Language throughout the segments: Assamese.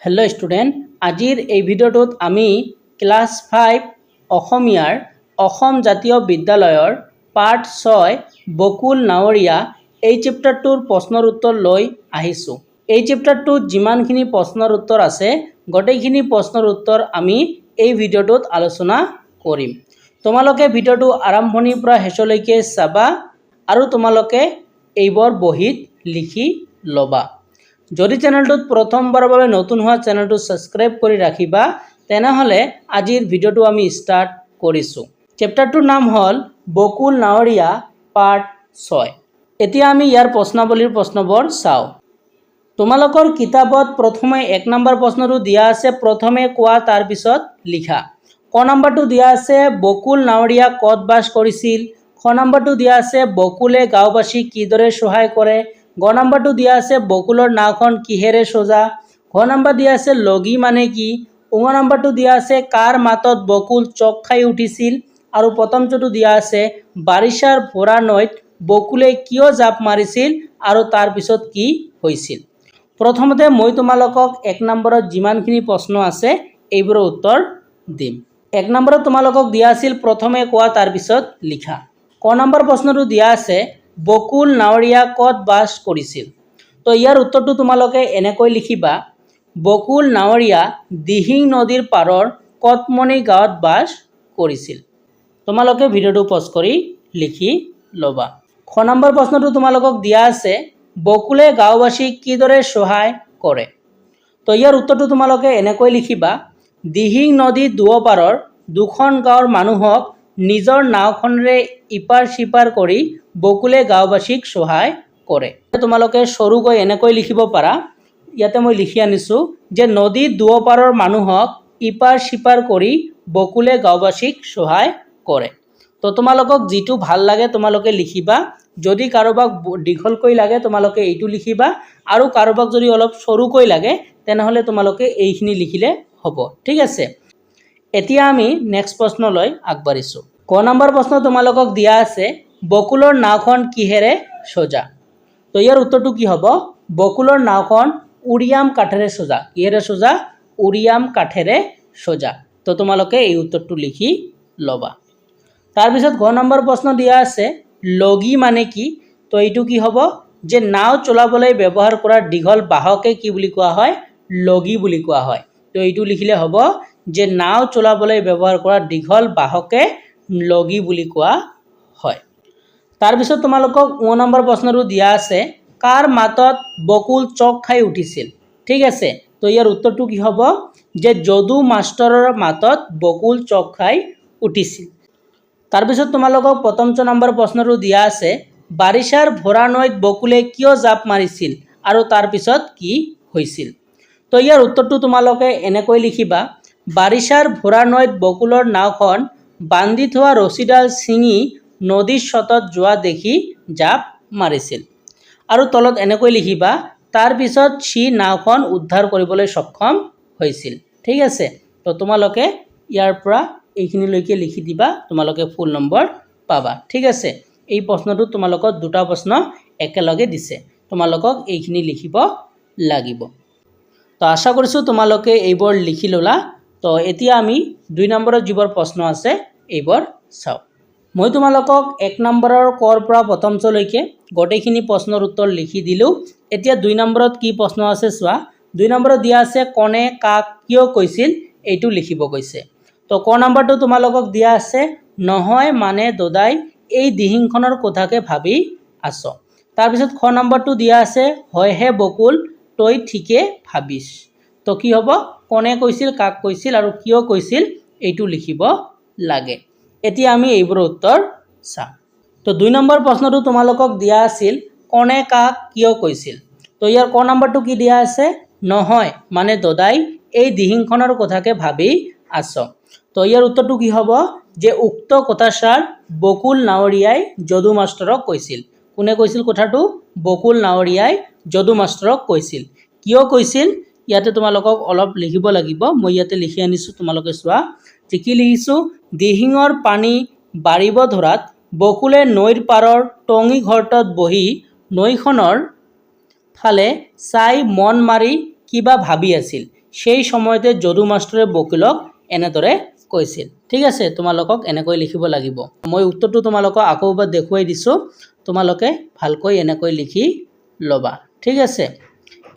हेलो स्टूडेंट आजिर এই ভিডিওটোত আমি ক্লাস 5 অসমীয়াৰ অসম জাতীয় বিদ্যালয়ৰ পাৰ্ট 6 বকুল নাৱৰীয়া এই চেপ্টাৰটোৰ প্ৰশ্নৰ উত্তৰ লৈ আহিছো। এই চেপ্টাৰটোত যিমানখিনি প্ৰশ্নৰ উত্তৰ আছে গটেইখিনি প্ৰশ্নৰ উত্তৰ আমি এই ভিডিওটোত আলোচনা কৰিম। তোমালোকে ভিডিওটো আৰম্ভণিৰ পৰা শেষলৈকে চাবা আৰু তোমালোকে এইবোৰ বহিত লিখি লবা। যদি চেনেলটোত প্ৰথমবাৰৰ বাবে নতুন হোৱা চেনেলটো সাবস্ক্ৰাইব কৰি ৰাখিবা তেনেহলে আজিৰ ভিডিওটো আমি স্টাৰ্ট কৰিছো। চেপ্টাৰটোৰ নাম হ'ল বকুল নাৱৰীয়া পাৰ্ট 6। এতিয়া আমি ইয়াৰ প্ৰশ্নাৱলীৰ প্ৰশ্নবোৰ চাও। তোমালোকৰ কিতাপত প্ৰথমে 1 নম্বৰ প্ৰশ্নটো দিয়া আছে, প্ৰথমে কোৱা তাৰ পিছত লিখা। ক নম্বৰটো দিয়া আছে বকুল নাৱৰীয়া ক'ত বাস কৰিছিল। খ নম্বৰটো দিয়া আছে বকুলে গাঁওবাসীক কিদৰে সহায় কৰে। গ নম্বৰটো দিয়া আছে বকুলৰ নাওখন কিহেৰে সজা। ঘ নম্বৰ দিয়া আছে লগি মানে কি। ঙ নম্বৰটো দিয়া আছে কাৰ মাতত বকুল চক খাই উঠিছিল। আৰু প্ৰথমটো দিয়া আছে বাৰিষাৰ ভৰা নৈত বকুলে কিয় জাপ মাৰিছিল আৰু তাৰ পিছত কি হৈছিল। প্ৰথমতে মই তোমালোকক 1 নম্বৰত যিমানখিনি প্ৰশ্ন আছে এইবোৰৰ উত্তৰ দিম। 1 নম্বৰত তোমালোকক দিয়া আছিল প্ৰথমে কোৱা তাৰ পিছত লিখা। ক নম্বৰ প্ৰশ্নটো দিয়া আছে বকুল নাৱৰীয়া ক'ত বাস কৰিছিল। তো ইয়াৰ উত্তৰটো তোমালোকে এনেকৈ লিখিবা, বকুল নাৱৰীয়া দিহিং নদীৰ পাৰৰ কটমনি গাঁৱত বাস কৰিছিল। তোমালোকে ভিডিওটো পজ কৰি লিখি লবা। খ নম্বৰ প্ৰশ্নটো তোমালোকক দিয়া আছে বকুলে গাঁওবাসীক কিদৰে সহায় কৰে। তো ইয়াৰ উত্তৰটো তোমালোকে এনেকৈ লিখিবা, দিহিং নদীৰ দুয়োপাৰৰ দুখন গাঁৱৰ মানুহক নিজৰ নাওখনেৰে ইপাৰ সিপাৰ কৰি বকুলে গাঁওবাসীক সহায় কৰে। তোমালোকে সৰুকৈ এনেকৈ লিখিব পাৰা, ইয়াতে মই লিখি আনিছো যে নদীৰ দুয়োপাৰৰ মানুহক ইপাৰ সিপাৰ কৰি বকুলে গাঁওবাসীক সহায় কৰে। তো তোমালোকক যিটো ভাল লাগে তোমালোকে লিখিবা। যদি কাৰোবাক দীঘলকৈ লাগে তোমালোকে এইটো লিখিবা আৰু কাৰোবাক যদি অলপ সৰুকৈ লাগে তেনেহলে তোমালোকে এইখিনি লিখিলে হ'ব। ঠিক আছে, এতিয়া আমি নেক্সট প্ৰশ্নলৈ আগবাঢ়িছো। ক নম্বৰ প্ৰশ্ন তোমালোকক দিয়া আছে বকুলৰ নাওখন কিহেৰে সজা। তো ইয়াৰ উত্তৰটো কি হ'ব, বকুলৰ নাওখন উৰিয়াম কাঠেৰে সজা। কিহেৰে সজা, উৰিয়াম কাঠেৰে সজা। তো তোমালোকে এই উত্তৰটো লিখি লবা। তাৰপিছত ঘ নম্বৰ প্ৰশ্ন দিয়া আছে লগি মানে কি। তো এইটো কি হ'ব যে নাও চলাবলৈ ব্যৱহাৰ কৰা দীঘল বাহকে কি বুলি কোৱা হয়, লগি বুলি কোৱা হয়। তো এইটো লিখিলে হ'ব যে নাও চলাবলৈ ব্যৱহাৰ কৰা দীঘল বাহকে লগি বুলি কোৱা হয়। তাৰপিছত তোমালোকক ঙ নম্বৰ প্ৰশ্নটো দিয়া আছে কাৰ মাতত বকুল চক খাই উঠিছিল। ঠিক আছে, তো ইয়াৰ উত্তৰটো কি হ'ব যে যদু মাষ্টৰৰ মাতত বকুল চক খাই উঠিছিল। তাৰপিছত তোমালোকক প্ৰথমটো নম্বৰ প্ৰশ্নটো দিয়া আছে বাৰিষাৰ ভৰা নৈত বকুলে কিয় জাপ মাৰিছিল আৰু তাৰ পিছত কি হৈছিল। তো ইয়াৰ উত্তৰটো তোমালোকে এনেকৈ লিখিবা, বাৰিষাৰ ভৰা নৈত বকুলৰ নাওখন বান্ধি থোৱা ৰছীডাল ছিঙি নদীৰ স্ৰোতত যোৱা দেখি জাপ মাৰিছিল। আৰু তলত এনেকৈ লিখিবা তাৰ পিছত সি নাওখন উদ্ধাৰ কৰিবলৈ সক্ষম হৈছিল। ঠিক আছে, তো তোমালোকে ইয়াৰ পৰা এইখিনিলৈকে লিখি দিবা, তোমালোকে ফুল নম্বৰ পাবা। ঠিক আছে, এই প্ৰশ্নটো তোমালোকক দুটা প্ৰশ্ন একেলগে দিছে, তোমালোকক এইখিনি লিখিব লাগিব। তো আশা কৰিছোঁ তোমালোকে এইবোৰ লিখি ল'লা। তো এতিয়া আমি 2 নম্বৰত যিবোৰ প্ৰশ্ন আছে এইবোৰ চাওঁ। মই তোমালোকক 1 নম্বৰৰ কৰ পৰা প্ৰথমলৈকে গোটেইখিনি প্ৰশ্নৰ উত্তৰ লিখি দিলোঁ। এতিয়া 2 নম্বৰত কি প্ৰশ্ন আছে চোৱা। 2 নম্বৰত দিয়া আছে কোনে কাক কিয় কৈছিল এইটো লিখিব কৈছে। তো ক নম্বৰটো তোমালোকক দিয়া আছে নহয় মানে দদাই এই দিহিংখনৰ কথাকে ভাবি আছ। তাৰপিছত খ নম্বৰটো দিয়া আছে হয়হে বকুল তই ঠিকে ভাবিছ। তো কি হ'ব, কোনে কৈছিল, কাক কৈছিল আৰু কিয় কৈছিল এইটো লিখিব লাগে। এতিয়া আমি এইবোৰৰ উত্তৰ চাম। তো 2 নম্বৰ প্ৰশ্নটো তোমালোকক দিয়া আছিল কোনে কাক কিয় কৈছিল। তো ইয়াৰ ক নম্বৰটো কি দিয়া আছে নহয় মানে দদাই এই দিহিংখনৰ কথাকে ভাবি আছ। তো ইয়াৰ উত্তৰটো কি হ'ব যে উক্ত কথাষাৰ বকুল নাৱৰীয়াই যদু মাষ্টৰক কৈছিল। কোনে কৈছিল কথাটো, বকুল নাৱৰীয়াই যদু মাষ্টৰক কৈছিল। কিয় কৈছিল ইয়াতে তোমালোকক অলপ লিখিব লাগিব। মই ইয়াতে লিখি আনিছোঁ, তোমালোকে চোৱা যে কি লিখিছোঁ, দিহিঙৰ পানী বাঢ়িব ধৰাত বকুলে নৈৰ পাৰৰ টঙি ঘৰটোত বহি নৈখনৰ ফালে চাই মন মাৰি কিবা ভাবি আছিল। সেই সময়তে যদু মাষ্টৰে বকুলক এনেদৰে কৈছিল। ঠিক আছে, তোমালোকক এনেকৈ লিখিব লাগিব। মই উত্তৰটো তোমালোকক আকৌ এবাৰ দেখুৱাই দিছোঁ, তোমালোকে ভালকৈ এনেকৈ লিখি ল'বা। ঠিক আছে,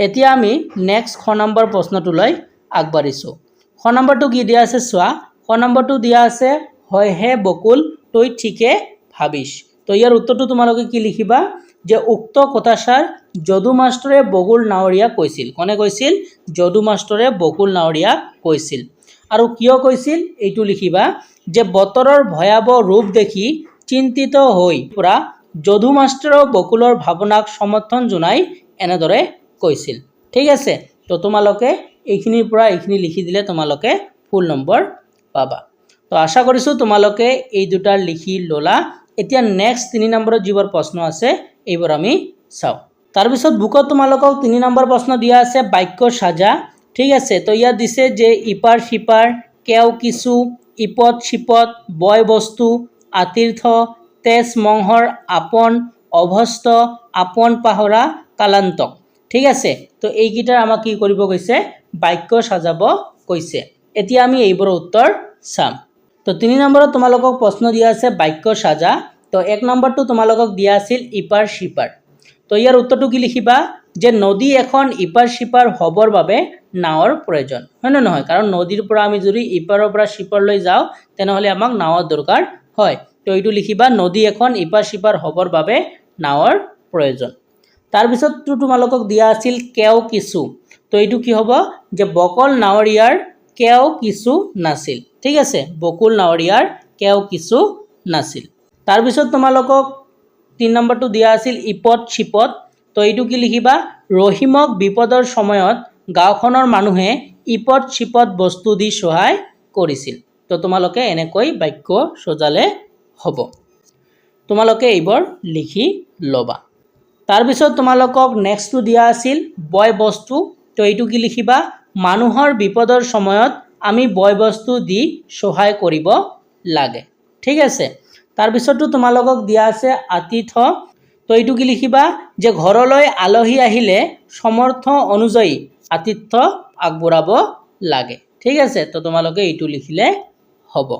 এতিয়া আমি নেক্সট খ নম্বৰ প্ৰশ্নটোলৈ আগবাঢ়িছোঁ। খ নম্বৰটো কি দিয়া আছে চোৱা। খ নম্বৰটো দিয়া আছে, হয় হে বকুল তই ঠিকে ভাবিছ। তো ইয়াৰ উত্তৰটো তোমালোকে কি লিখিবা, যে উক্ত কথাষাৰ যদু মাষ্টৰে বকুল নাৱৰীয়াক কৈছিল। কোনে কৈছিল? যদু মাষ্টৰে বকুল নাৱৰীয়াক কৈছিল। আৰু কিয় কৈছিল এইটো লিখিবা, যে বতৰৰ ভয়াৱহ ৰূপ দেখি চিন্তিত হৈ পৰা যদু মাষ্টৰেও বকুলৰ ভাৱনাক সমৰ্থন জনাই এনেদৰে কৈছিল। ঠিক আছে, তো তোমালোকে এইখিনিৰ পৰা এইখিনি লিখি দিলে তোমালোকে ফুল নম্বৰ পাবা। তো আশা কৰিছোঁ তোমালোকে এই দুটা লিখি ল'লা। এতিয়া নেক্সট 3 নম্বৰত যিবোৰ প্ৰশ্ন আছে এইবোৰ আমি চাওঁ। তাৰপিছত বুকত তোমালোকক 3 নম্বৰ প্ৰশ্ন দিয়া আছে, বাক্য সাজা। ঠিক আছে, তো ইয়াত দিছে যে ইপাৰ সিপাৰ, কেও কিছু, ইপদ সিপদ, বয় বস্তু, আতীৰ্থ, তেজ মংহৰ আপন, অভস্ত, আপন পাহৰা, কালান্তক। ঠিক আছে, তো এইকেইটাৰ আমাক কি কৰিব কৈছে, বাক্য সাজাব কৈছে। এতিয়া আমি এইবোৰৰ উত্তৰ চাম। তো 3 নম্বৰত তোমালোকক প্ৰশ্ন দিয়া আছে বাক্য সাজা। তো 1 নম্বৰটো তোমালোকক দিয়া আছিল ইপাৰ সিপাৰ। তো ইয়াৰ উত্তৰটো কি লিখিবা, যে নদী এখন ইপাৰ সিপাৰ হ'বৰ বাবে নাৱৰ প্ৰয়োজন। হয় নে নহয়? কাৰণ নদীৰ পৰা আমি যদি ইপাৰৰ পৰা সিপাৰলৈ যাওঁ তেনেহ'লে আমাক নাৱৰ দৰকাৰ হয়। তো এইটো লিখিবা, নদী এখন ইপাৰ সিপাৰ হ'বৰ বাবে নাৱৰ প্ৰয়োজন। তাৰপিছতটো তোমালোকক দিয়া আছিল কেও কিছু। তো এইটো কি হ'ব, যে বকুল নাৱৰীয়াৰ কেও কিছু নাছিল। ঠিক আছে, বকুল নাৱৰীয়াৰ কেও কিছু নাছিল। তাৰপিছত তোমালোকক 3 নম্বৰটো দিয়া আছিল ইপদ সিপদ। তো এইটো কি লিখিবা, ৰহিমক বিপদৰ সময়ত গাঁওখনৰ মানুহে ইপদ সিপদ বস্তু দি সহায় কৰিছিল। তো তোমালোকে এনেকৈ বাক্য সজালে হ'ব। তোমালোকে এইবোৰ লিখি ল'বা। তাৰপিছত তোমালোকক নেক্সটটো দিয়া আছিল বয় বস্তু। তো এইটো কি লিখিবা, মানুহৰ বিপদৰ সময়ত আমি বয় বস্তু দি সহায় কৰিব লাগে। ঠিক আছে, তাৰপিছতো তোমালোকক দিয়া আছে আতিথ্য। তো এইটো কি লিখিবা, যে ঘৰলৈ আলহী আহিলে সমৰ্থ অনুযায়ী আতিথ্য আগবঢ়াব লাগে। ঠিক আছে, তো তোমালোকে এইটো লিখিলে হ'ব।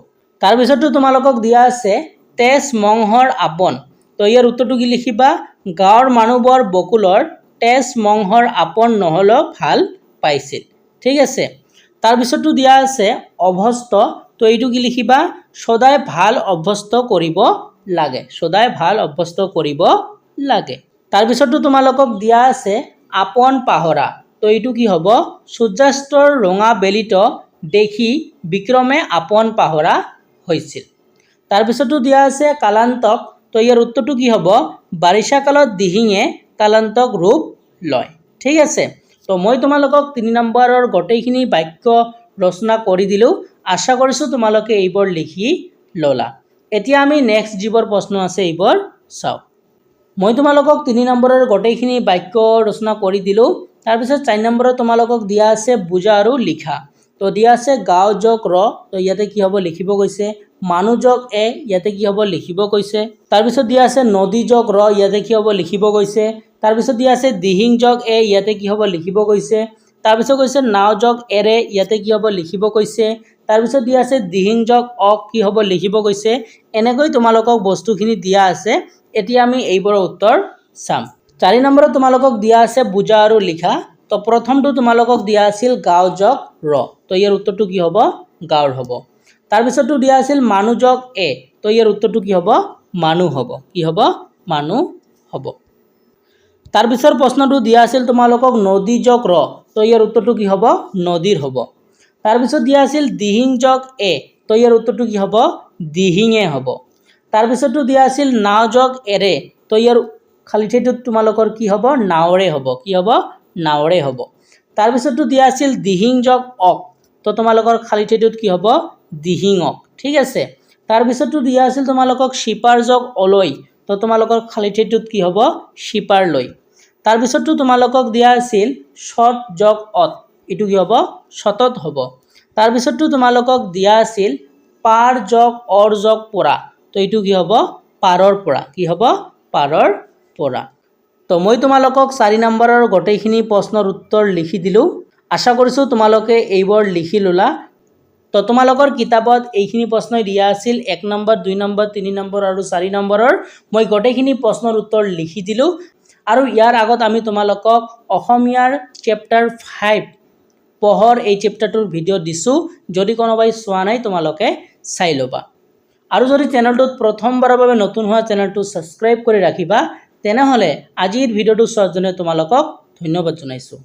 তাৰপিছতো তোমালোকক দিয়া আছে তেজ মংহৰ আপন। তো ইয়াৰ উত্তৰটো কি লিখিবা, গাঁৱৰ মানুহবোৰ বকুলৰ তেজ মংহৰ আপন নহ'লেও ভাল পাইছিল। ঠিক আছে, তাৰপিছতো দিয়া আছে অভস্ত। তো এইটো কি লিখিবা, সদায় ভাল অভ্যস্ত কৰিব লাগে। সদায় ভাল অভ্যস্ত কৰিব লাগে। তাৰপিছতো তোমালোকক দিয়া আছে আপন পাহৰা। তো এইটো কি হ'ব, সূৰ্যাস্তৰ ৰঙা বেলিত দেখি বিক্ৰমে আপন পাহৰা হৈছিল। তাৰপিছতো দিয়া আছে কালান্তক। তো ইয়াৰ উত্তৰটো কি হ'ব, বাৰিষা কালত দিহিঙে কালান্তক ৰূপ লয়। ঠিক আছে, তো মই তোমালোকক 3 নম্বৰৰ গোটেইখিনি বাক্য ৰচনা কৰি দিলোঁ। আশা কৰিছোঁ তোমালোকে এইবোৰ লিখি ল'লা। এতিয়া আমি নেক্সট যিবোৰ প্ৰশ্ন আছে এইবোৰ চাওঁ। মই তোমালোকক 3 নম্বৰৰ গোটেইখিনি বাক্য ৰচনা কৰি দিলোঁ। তাৰপিছত 4 নম্বৰত তোমালোকক দিয়া আছে বুজা আৰু লিখা। তো দিয়া আছে গাঁও যোগ ৰ। তো ইয়াতে কি হ'ব লিখিব কৈছে, মানুহ যোগ এ, ইয়াতে কি হ'ব লিখিব কৈছে। তাৰপিছত দিয়া আছে নদী যোগ ৰ, ইয়াতে কি হ'ব লিখিব কৈছে। তাৰপিছত দিয়া আছে দিহিং যোগ এ, ইয়াতে কি হ'ব লিখিব কৈছে। তাৰপিছত কৈছে নাও যোগ এৰে, ইয়াতে কি হ'ব লিখিব কৈছে। তাৰপিছত দিয়া আছে দিহিং যোগ অক, কি হ'ব লিখিব কৈছে। এনেকৈ তোমালোকক বস্তুখিনি দিয়া আছে। এতিয়া আমি এইবোৰৰ উত্তৰ চাম। 4 নম্বৰত তোমালোকক দিয়া আছে বুজা আৰু লিখা। তো প্ৰথমটো তোমালোকক দিয়া আছিল গাঁও যোগ ৰ। তো ইয়াৰ উত্তৰটো কি হ'ব, গাঁৱৰ হ'ব। তাৰপিছতটো দিয়া আছিল মানুহ যোগ এ। তো ইয়াৰ উত্তৰটো কি হ'ব, মানুহ হ'ব। কি হ'ব, মানুহ হ'ব। তাৰপিছৰ প্ৰশ্নটো দিয়া আছিল তোমালোকক নদী যোগ ৰ। তো ইয়াৰ উত্তৰটো কি হ'ব, নদীৰ হ'ব। তাৰপিছত দিয়া আছিল দিহিং যোগ এ। তো ইয়াৰ উত্তৰটো কি হ'ব, দিহিঙে হ'ব। তাৰপিছতটো দিয়া আছিল নাও যোগ এৰে। তো ইয়াৰ খালী ঠাইটোত তোমালোকৰ কি হ'ব, নাৱৰে হ'ব। কি হ'ব, নাৱৰে হ'ব। তাৰপিছতটো দিয়া আছিল দিহিং যোগ অক। তো তোমালোকৰ খালী ঠাইটোত কি হ'ব, দিহিঙক। ঠিক আছে, তাৰপিছতটো দিয়া আছিল তোমালোকক সিপাৰ যোগ অলৈ। তো তোমালোকৰ খালী ঠাইটোত কি হ'ব, সিপাৰ লৈ। তাৰপিছতটো তোমালোকক দিয়া আছিল সৎ যোগ অত। এইটো কি হ'ব, সতত হ'ব। তাৰপিছতটো তোমালোকক দিয়া আছিল পাৰ যোগ অৰ যোগ পৰা। তো এইটো কি হ'ব, পাৰৰ পৰা। কি হ'ব, পাৰৰ পৰা। তো মই তোমালোকক 4 নম্বৰৰ গোটেইখিনি প্ৰশ্নৰ উত্তৰ লিখি দিলোঁ। আশা কৰিছোঁ তোমালোকে এইবোৰ লিখি ল'লা। তো তোমালোকৰ কিতাপত এইখিনি প্ৰশ্নই দিয়া আছিল 1 নম্বৰ 2 নম্বৰ 3 নম্বৰ আৰু 4 নম্বৰৰ। মই গোটেইখিনি প্ৰশ্নৰ উত্তৰ লিখি দিলোঁ আৰু ইয়াৰ আগত আমি তোমালোকক অসমীয়াৰ চেপ্টাৰ 5 পঢ়ৰ এই চেপ্টাৰটোৰ ভিডিঅ' দিছোঁ। যদি কোনোবাই চোৱা নাই তোমালোকে চাই ল'বা। আৰু যদি চেনেলটোত প্ৰথমবাৰৰ বাবে নতুন হোৱা চেনেলটো ছাবস্ক্ৰাইব কৰি ৰাখিবা, তেনেহ'লে আজিৰ ভিডিঅ'টো চোৱাৰ জন্য তোমালোকক ধন্যবাদ জনাইছোঁ।